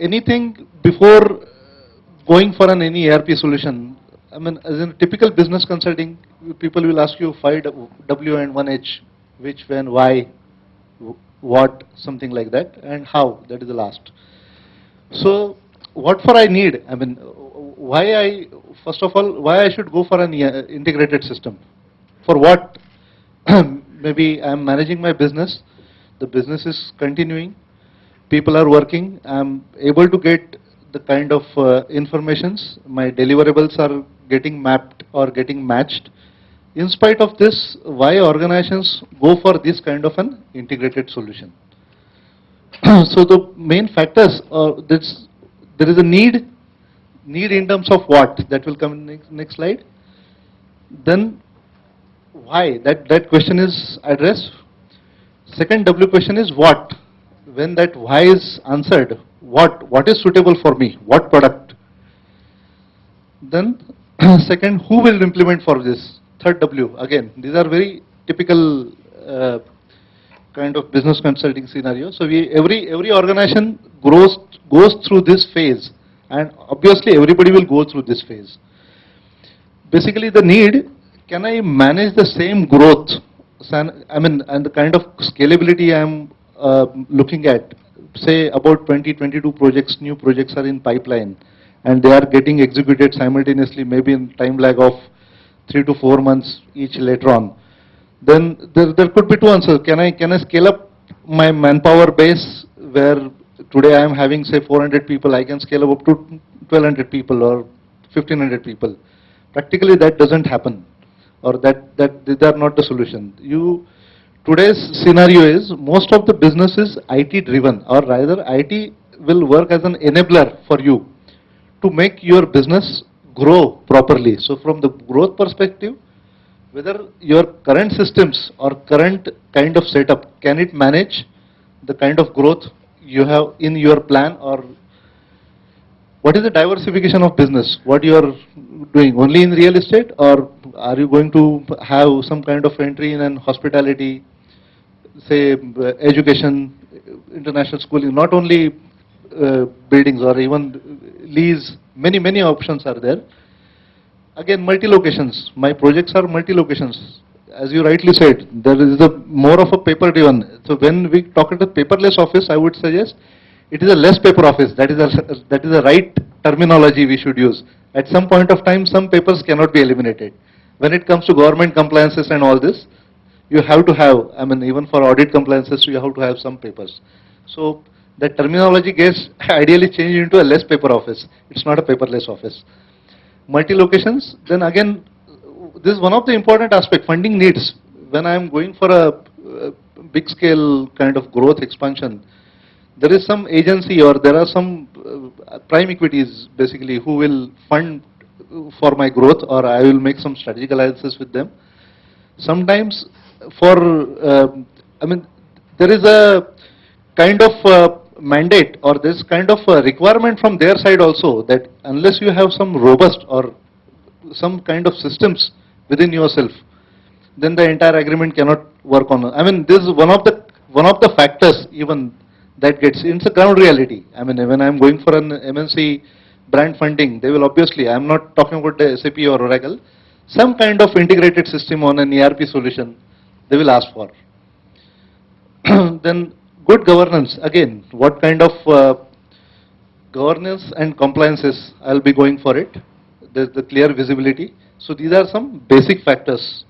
anything before going for any ERP solution, I mean, as in typical business consulting, people will ask you 5W and 1H, which, when, why, what, something like that, and how, that is the last. So what for I need, I mean, first of all, why I should go for an integrated system? For what? Maybe I'm managing my business, the business is continuing, people are working, I'm able to get the kind of informations, my deliverables are getting mapped or getting matched. In spite of this, why organizations go for this kind of an integrated solution? So the main factors, there is a need in terms of what, that will come in next slide. Then why, that question is addressed. Second W question is what. When that why is answered, what is suitable for me, what product. Then second, who will implement for this. Third W, again, these are very typical kind of business consulting scenario. So every organization goes through this phase, and obviously everybody will go through this phase. Basically the need, can I manage the same growth, I mean, and the kind of scalability I'm looking at, say about 22 projects, new projects are in pipeline, and they are getting executed simultaneously, maybe in time lag of 3 to 4 months each later on. Then there could be two answers. Can I scale up my manpower base, where today I am having say 400 people, I can scale up to 1200 people or 1500 people. Practically that doesn't happen, or that these are not the solution. Today's scenario is most of the business is IT driven, or rather IT will work as an enabler for you to make your business grow properly. So from the growth perspective, whether your current systems or current kind of setup, can it manage the kind of growth you have in your plan, or what is the diversification of business? What you are doing only in real estate, or are you going to have some kind of entry in hospitality, say education, international schooling, not only buildings or even lease, many options are there. Again, multi-locations, my projects are multi-locations. As you rightly said, there is more of a paper-driven. So when we talk about paperless office, I would suggest it is a less paper office. That is the right terminology we should use. At some point of time, some papers cannot be eliminated. When it comes to government compliances and all this, you have to have, I mean, even for audit compliances, you have to have some papers. So the terminology gets ideally changed into a less paper office. It's not a paperless office. Multi-locations, then again, this is one of the important aspects, funding needs. When I am going for a big scale kind of growth expansion, there is some agency or there are some prime equities basically who will fund for my growth, or I will make some strategic alliances with them. Sometimes I mean, there is a kind of mandate, or this kind of requirement from their side also, that unless you have some robust or some kind of systems within yourself, then the entire agreement cannot work on. I mean, this is one of the factors even that gets, it's a ground reality. I mean, when I'm going for an MNC brand funding, they will obviously, I'm not talking about the SAP or Oracle, some kind of integrated system on an ERP solution, they will ask for. Then good governance, again, what kind of governance and compliances I'll be going for it. There's the clear visibility. So these are some basic factors